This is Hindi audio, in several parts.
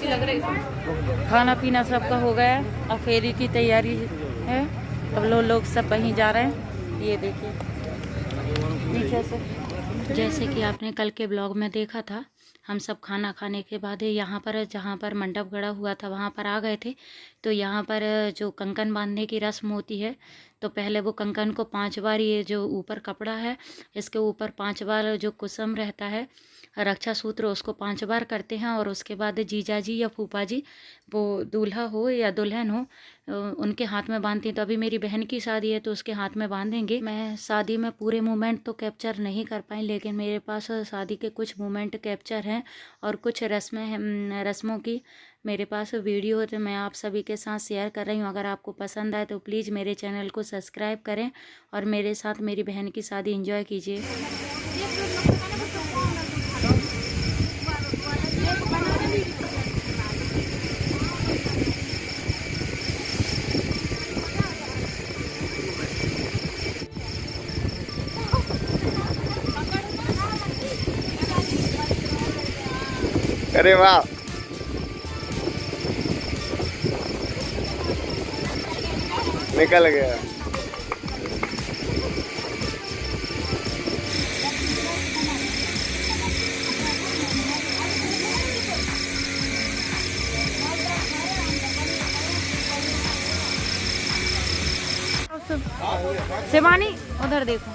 टेस्टी लग रही है। खाना पीना सबका हो गया है, अब फेरी की तैयारी है। अब लोग सब वहीं जा रहे हैं। ये देखिए पीछे से, जैसे कि आपने कल के ब्लॉग में देखा था, हम सब खाना खाने के बाद यहाँ पर जहाँ पर मंडप गड़ा हुआ था वहाँ पर आ गए थे। तो यहाँ पर जो कंकन बांधने की रस्म होती है, तो पहले वो कंकन को 5 बार, ये जो ऊपर कपड़ा है इसके ऊपर 5 बार जो कुसुम रहता है, रक्षा सूत्र, उसको 5 बार करते हैं। और उसके बाद जीजा जी या फूफा जी, वो दूल्हा हो या दुल्हन हो, उनके हाथ में बांधती हैं। तो अभी मेरी बहन की शादी है तो उसके हाथ में बांधेंगे। मैं शादी में पूरे मोमेंट तो कैप्चर नहीं कर पाई, लेकिन मेरे पास शादी के कुछ मोमेंट कैप्चर हैं और कुछ रस्मों की मेरे पास वीडियो है, तो मैं आप सभी के साथ शेयर कर रही हूँ। अगर आपको पसंद आए तो प्लीज़ मेरे चैनल को सब्सक्राइब करें और मेरे साथ मेरी बहन की शादी एंजॉय कीजिए। अरे वाह, निकल गया। शिवानी उधर देखो।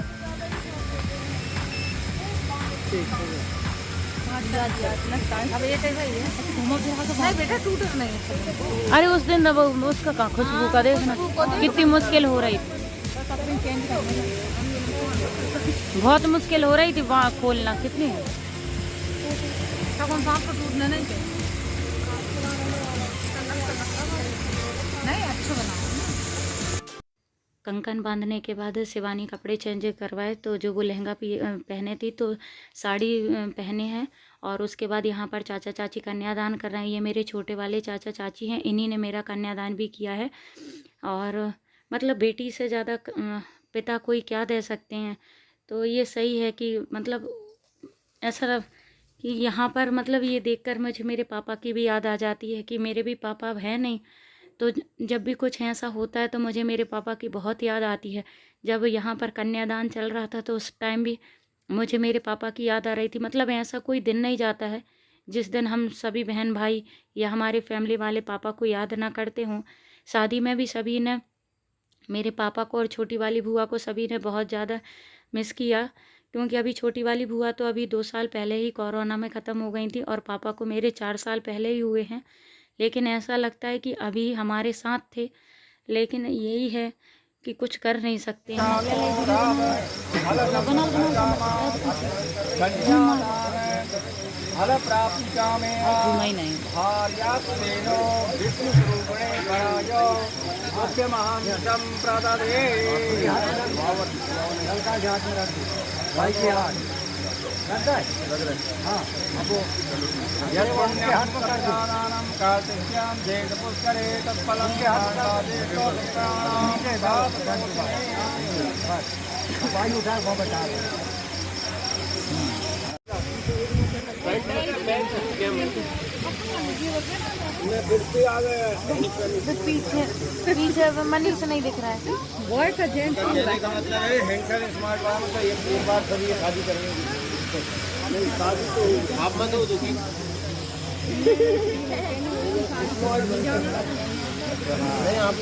अब ये कैसा ही है? नहीं बेटा, टूट नहीं। अरे उस दिन वो उसका का खुशबू का देखना कितनी मुश्किल हो रही थी, बहुत मुश्किल हो रही थी वहाँ खोलना, कितनी कौन सांप को टूटने नहीं चाहिए। नहीं, अच्छा बना। कंकन बांधने के बाद शिवानी कपड़े चेंज करवाए, तो जो वो लहंगा पहने थी तो साड़ी पहने हैं। और उसके बाद यहाँ पर चाचा चाची कन्यादान कर रहे हैं। ये मेरे छोटे वाले चाचा चाची हैं, इन्हीं ने मेरा कन्यादान भी किया है। और मतलब बेटी से ज़्यादा पिता कोई क्या दे सकते हैं। तो ये सही है कि मतलब ऐसा कि यहाँ पर मतलब ये देखकर मुझे मेरे पापा की भी याद आ जाती है कि मेरे भी पापा अब हैं नहीं। तो जब भी कुछ ऐसा होता है तो मुझे मेरे पापा की बहुत याद आती है। जब यहाँ पर कन्यादान चल रहा था तो उस टाइम भी मुझे मेरे पापा की याद आ रही थी। मतलब ऐसा कोई दिन नहीं जाता है जिस दिन हम सभी बहन भाई या हमारे फैमिली वाले पापा को याद ना करते हों। शादी में भी सभी ने मेरे पापा को और छोटी वाली बुआ को सभी ने बहुत ज़्यादा मिस किया, क्योंकि अभी छोटी वाली बुआ तो अभी 2 साल पहले ही कोरोना में ख़त्म हो गई थी और पापा को मेरे 4 साल पहले ही हुए हैं। लेकिन ऐसा लगता है कि अभी हमारे साथ थे, लेकिन यही है कि कुछ कर नहीं सकते हम। घुमाई नहीं पीछे पीछे मनीष नहीं दिख रहा है। बॉय का जेंट्स का मतलब है हैंडसम स्मार्ट वाला, मतलब एक बार कभी शादी करेंगे। नहीं शादी तो आप मत हो दुखी। नहीं आप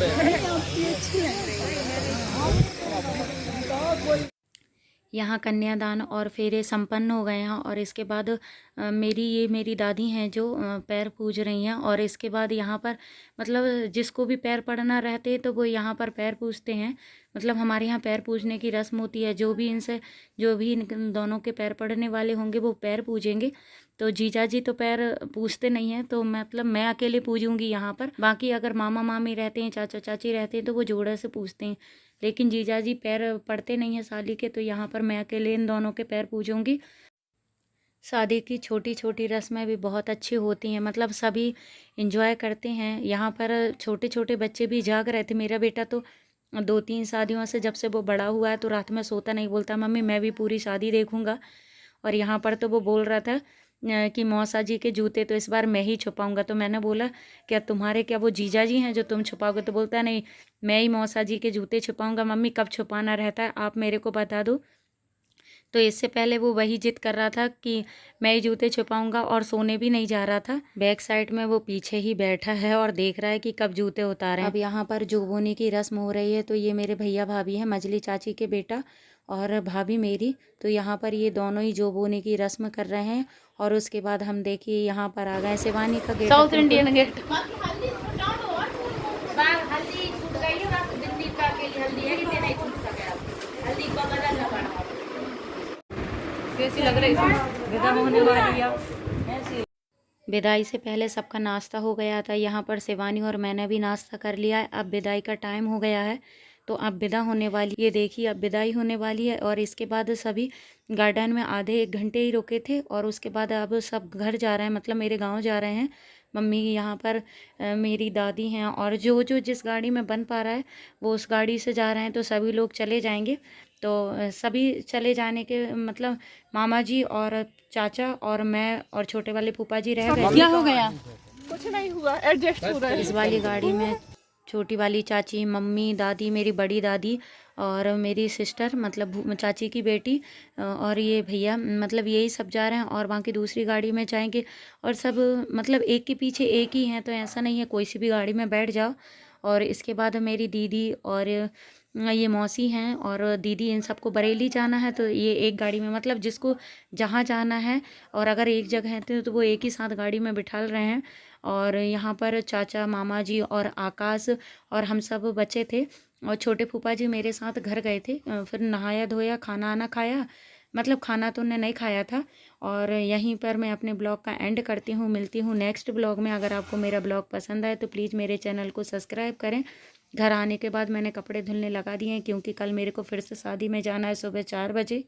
यहाँ कन्यादान और फेरे संपन्न हो गए हैं। और इसके बाद मेरी दादी हैं जो पैर पूज रही हैं। और इसके बाद यहाँ पर मतलब जिसको भी पैर पड़ना रहते हैं तो वो यहाँ पर पैर पूजते हैं। मतलब हमारे यहाँ पैर पूजने की रस्म होती है। जो भी इन दोनों के पैर पड़ने वाले होंगे वो पैर पूजेंगे। तो जीजा जी तो पैर पूजते नहीं हैं, तो मतलब मैं अकेले पूजूंगी यहाँ पर। बाकी अगर मामा मामी रहते हैं, चाचा चाची रहते हैं तो वो जोड़े से पूजते हैं। लेकिन जीजा जी पैर पड़ते नहीं हैं साली के, तो यहाँ पर मैं अकेले इन दोनों के पैर पूजूंगी। शादी की छोटी छोटी रस्में भी बहुत अच्छी होती हैं, मतलब सभी इंजॉय करते हैं। यहाँ पर छोटे छोटे बच्चे भी जाग रहे थे। मेरा बेटा तो 2-3 शादियों से जब से वो बड़ा हुआ है तो रात में सोता नहीं, बोलता मम्मी मैं भी पूरी शादी देखूंगा। और यहाँ पर तो वो बोल रहा था कि मौसा जी के जूते तो इस बार मैं ही छुपाऊंगा। तो मैंने बोला क्या तुम्हारे क्या वो जीजा जी हैं जो तुम छुपाओगे? तो बोलता नहीं, मैं ही मौसा जी के जूते छुपाऊंगा। मम्मी कब छुपाना रहता है आप मेरे को बता दो। तो इससे पहले वो वही जिद कर रहा था कि मैं ही जूते छुपाऊंगा और सोने भी नहीं जा रहा था। बैक साइड में वो पीछे ही बैठा है और देख रहा है कि कब जूते उतारें। अब यहाँ पर जो बोने की रस्म हो रही है, तो ये मेरे भैया भाभी हैं, मजली चाची के बेटा और भाभी मेरी। तो यहाँ पर ये दोनों ही जो बोने की रस्म कर रहे हैं। और उसके बाद हम देखिए यहाँ पर आ गए शिवानी का गेट, साउथ इंडियन गेट। कैसी लग रही है? विदा होने वाली है। विदाई से पहले सबका नाश्ता हो गया था। यहाँ पर शिवानी और मैंने भी नाश्ता कर लिया है। अब विदाई का टाइम हो गया है, तो अब विदा होने वाली, ये देखिए अब विदाई होने वाली है। और इसके बाद सभी गार्डन में आधे 1 घंटे ही रुके थे और उसके बाद अब सब घर जा रहे हैं, मतलब मेरे गांव जा रहे हैं। मम्मी यहाँ पर मेरी दादी हैं और जो जो जिस गाड़ी में बन पा रहा है वो उस गाड़ी से जा रहे हैं। तो सभी लोग चले जाएंगे। तो सभी चले जाने के मतलब मामा जी और चाचा और मैं और छोटे वाले फूफा जी रह गए। क्या हो गया? कुछ नहीं हुआ, एडजस्ट हो रहा है। इस वाली गाड़ी में छोटी वाली चाची, मम्मी, दादी, मेरी बड़ी दादी और मेरी सिस्टर मतलब चाची की बेटी और ये भैया, मतलब यही सब जा रहे हैं। और बाकी दूसरी गाड़ी में जाएंगे और सब मतलब एक के पीछे एक ही हैं, तो ऐसा नहीं है कोई सी भी गाड़ी में बैठ जाओ। और इसके बाद मेरी दीदी और ये मौसी हैं और दीदी, इन सबको बरेली जाना है। तो ये एक गाड़ी में मतलब जिसको जहाँ जाना है और अगर एक जगह है तो वो एक ही साथ गाड़ी में बिठाल रहे हैं। और यहाँ पर चाचा, मामा जी और आकाश और हम सब बच्चे थे और छोटे फूफा जी मेरे साथ घर गए थे। फिर नहाया धोया, खाना आना खाया, मतलब खाना तो उन्हें नहीं खाया था। और यहीं पर मैं अपने ब्लॉग का एंड करती हूँ। मिलती हूँ नेक्स्ट ब्लॉग में। अगर आपको मेरा ब्लॉग पसंद आए तो प्लीज़ मेरे चैनल को सब्सक्राइब करें। घर आने के बाद मैंने कपड़े धुलने लगा दिए हैं क्योंकि कल मेरे को फिर से शादी में जाना है सुबह 4 बजे।